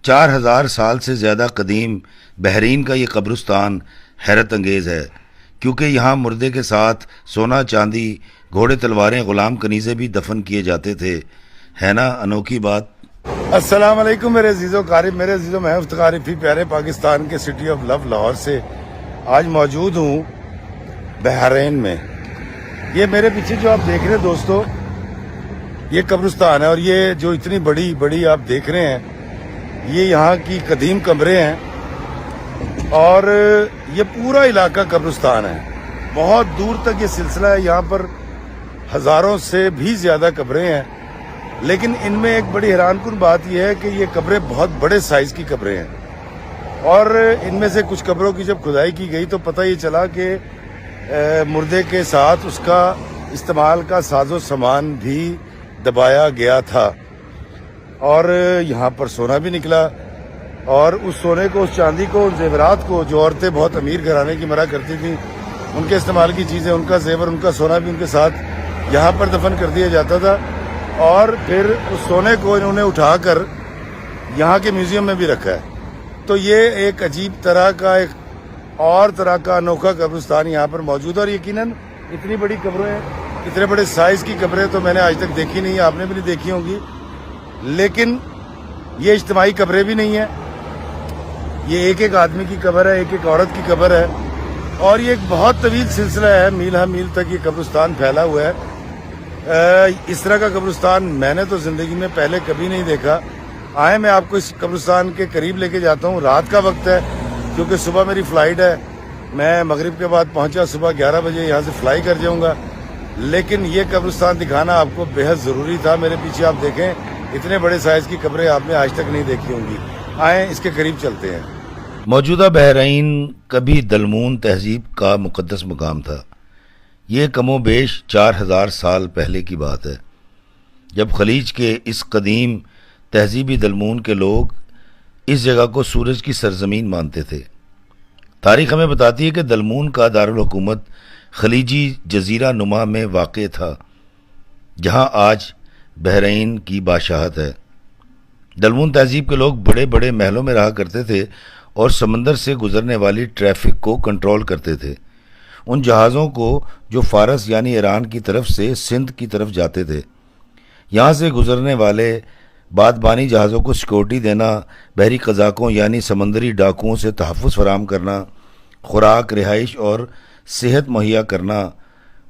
4000 سال سے زیادہ قدیم بحرین کا یہ قبرستان حیرت انگیز ہے، کیونکہ یہاں مردے کے ساتھ سونا چاندی، گھوڑے تلواریں، غلام کنیزیں بھی دفن کیے جاتے تھے۔ ہے نا انوکھی بات؟ السلام علیکم میرے عزیزو قارب، میرے عزیزو میں مفتخر عارفی پیارے پاکستان کے سٹی آف لو لاہور سے آج موجود ہوں بحرین میں۔ یہ میرے پیچھے جو آپ دیکھ رہے ہیں دوستو، یہ قبرستان ہے، اور یہ جو اتنی بڑی آپ دیکھ رہے ہیں، یہ یہاں کی قدیم قبریں ہیں، اور یہ پورا علاقہ قبرستان ہے۔ بہت دور تک یہ سلسلہ ہے، یہاں پر ہزاروں سے بھی زیادہ قبریں ہیں، لیکن ان میں ایک بڑی حیران کن بات یہ ہے کہ یہ قبریں بہت بڑے سائز کی قبریں ہیں، اور ان میں سے کچھ قبروں کی جب کھدائی کی گئی تو پتہ یہ چلا کہ مردے کے ساتھ اس کا استعمال کا ساز و سامان بھی دبایا گیا تھا، اور یہاں پر سونا بھی نکلا، اور اس سونے کو، اس چاندی کو، ان زیورات کو جو عورتیں بہت امیر گھرانے کی مرا کرتی تھیں، ان کے استعمال کی چیزیں، ان کا زیور، ان کا سونا بھی ان کے ساتھ یہاں پر دفن کر دیا جاتا تھا، اور پھر اس سونے کو انہوں نے اٹھا کر یہاں کے میوزیم میں بھی رکھا ہے۔ تو یہ ایک عجیب طرح کا، ایک اور طرح کا انوکھا قبرستان یہاں پر موجود ہے، اور یقیناً اتنی بڑی قبریں، اتنے بڑے سائز کی قبریں تو میں نے آج تک دیکھی نہیں، آپ نے بھی نہیں دیکھی ہوں گی۔ لیکن یہ اجتماعی قبریں بھی نہیں ہیں، یہ ایک آدمی کی قبر ہے، ایک عورت کی قبر ہے، اور یہ ایک بہت طویل سلسلہ ہے، میل ہا میل تک یہ قبرستان پھیلا ہوا ہے۔ اس طرح کا قبرستان میں نے تو زندگی میں پہلے کبھی نہیں دیکھا۔ آئے میں آپ کو اس قبرستان کے قریب لے کے جاتا ہوں۔ رات کا وقت ہے، کیونکہ صبح میری فلائٹ ہے، میں مغرب کے بعد پہنچا، صبح 11 بجے یہاں سے فلائی کر جاؤں گا، لیکن یہ قبرستان دکھانا آپ کو بے حد ضروری تھا۔ میرے پیچھے آپ دیکھیں، اتنے بڑے سائز کی قبریں آپ نے آج تک نہیں دیکھی ہوں گی۔ آئیں اس کے قریب چلتے ہیں۔ موجودہ بحرین کبھی دلمون تہذیب کا مقدس مقام تھا۔ یہ کم و بیش 4000 سال پہلے کی بات ہے، جب خلیج کے اس قدیم تہذیبی دلمون کے لوگ اس جگہ کو سورج کی سرزمین مانتے تھے۔ تاریخ ہمیں بتاتی ہے کہ دلمون کا دارالحکومت خلیجی جزیرہ نما میں واقع تھا، جہاں آج بحرین کی بادشاہت ہے۔ دلمون تہذیب کے لوگ بڑے بڑے محلوں میں رہا کرتے تھے اور سمندر سے گزرنے والی ٹریفک کو کنٹرول کرتے تھے، ان جہازوں کو جو فارس یعنی ایران کی طرف سے سندھ کی طرف جاتے تھے۔ یہاں سے گزرنے والے بادبانی جہازوں کو سیکورٹی دینا، بحری قزاقوں یعنی سمندری ڈاکوؤں سے تحفظ فراہم کرنا، خوراک، رہائش اور صحت مہیا کرنا،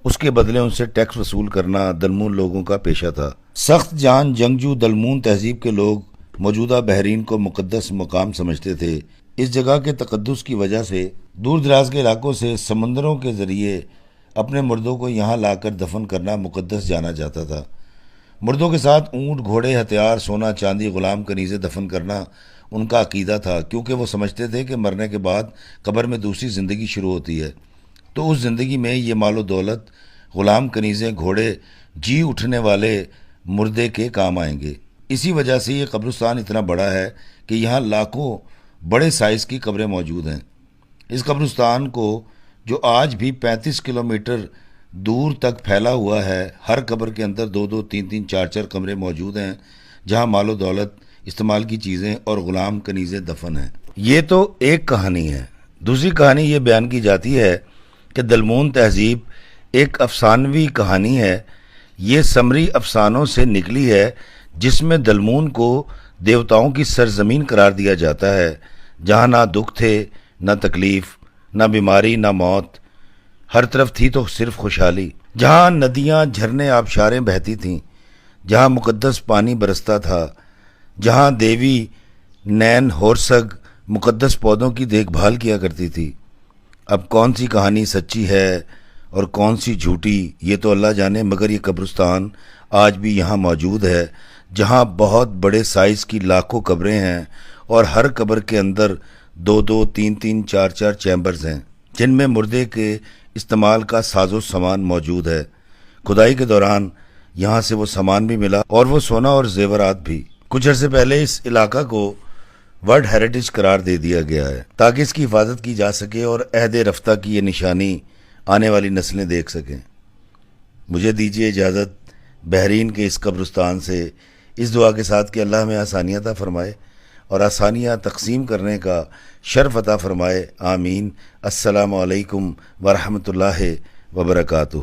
اس کے بدلے ان سے ٹیکس وصول کرنا دلمون لوگوں کا پیشہ تھا۔ سخت جان جنگجو دلمون تہذیب کے لوگ موجودہ بحرین کو مقدس مقام سمجھتے تھے۔ اس جگہ کے تقدس کی وجہ سے دور دراز کے علاقوں سے سمندروں کے ذریعے اپنے مردوں کو یہاں لا کر دفن کرنا مقدس جانا جاتا تھا۔ مردوں کے ساتھ اونٹ، گھوڑے، ہتھیار، سونا چاندی، غلام کنیزیں دفن کرنا ان کا عقیدہ تھا، کیونکہ وہ سمجھتے تھے کہ مرنے کے بعد قبر میں دوسری زندگی شروع ہوتی ہے، تو اس زندگی میں یہ مال و دولت، غلام کنیزیں، گھوڑے جی اٹھنے والے مردے کے کام آئیں گے۔ اسی وجہ سے یہ قبرستان اتنا بڑا ہے کہ یہاں لاکھوں بڑے سائز کی قبریں موجود ہیں۔ اس قبرستان کو، جو آج بھی 35 کلومیٹر دور تک پھیلا ہوا ہے، ہر قبر کے اندر 2 3 4 کمرے موجود ہیں، جہاں مال و دولت، استعمال کی چیزیں اور غلام کنیزیں دفن ہیں۔ یہ تو ایک کہانی ہے۔ دوسری کہانی یہ بیان کی جاتی ہے کہ دلمون تہذیب ایک افسانوی کہانی ہے۔ یہ سمری افسانوں سے نکلی ہے، جس میں دلمون کو دیوتاؤں کی سرزمین قرار دیا جاتا ہے، جہاں نہ دکھ تھے، نہ تکلیف، نہ بیماری، نہ موت، ہر طرف تھی تو صرف خوشحالی، جہاں ندیاں، جھرنے، آبشاریں بہتی تھیں، جہاں مقدس پانی برستا تھا، جہاں دیوی نین ہورسگ مقدس پودوں کی دیکھ بھال کیا کرتی تھی۔ اب کون سی کہانی سچی ہے اور کون سی جھوٹی، یہ تو اللہ جانے، مگر یہ قبرستان آج بھی یہاں موجود ہے، جہاں بہت بڑے سائز کی لاکھوں قبریں ہیں، اور ہر قبر کے اندر 2 3 4 چیمبرز ہیں، جن میں مردے کے استعمال کا ساز و سامان موجود ہے۔ کھدائی کے دوران یہاں سے وہ سامان بھی ملا، اور وہ سونا اور زیورات بھی۔ کچھ عرصے پہلے اس علاقہ کو ورلڈ ہیریٹیج قرار دے دیا گیا ہے، تاکہ اس کی حفاظت کی جا سکے اور عہد رفتہ کی یہ نشانی آنے والی نسلیں دیکھ سکیں۔ مجھے دیجیے اجازت بحرین کے اس قبرستان سے، اس دعا کے ساتھ کہ اللہ ہمیں آسانیاں عطا فرمائے اور آسانیاں تقسیم کرنے کا شرف عطا فرمائے، آمین۔ السلام علیکم ورحمۃ اللہ وبرکاتہ۔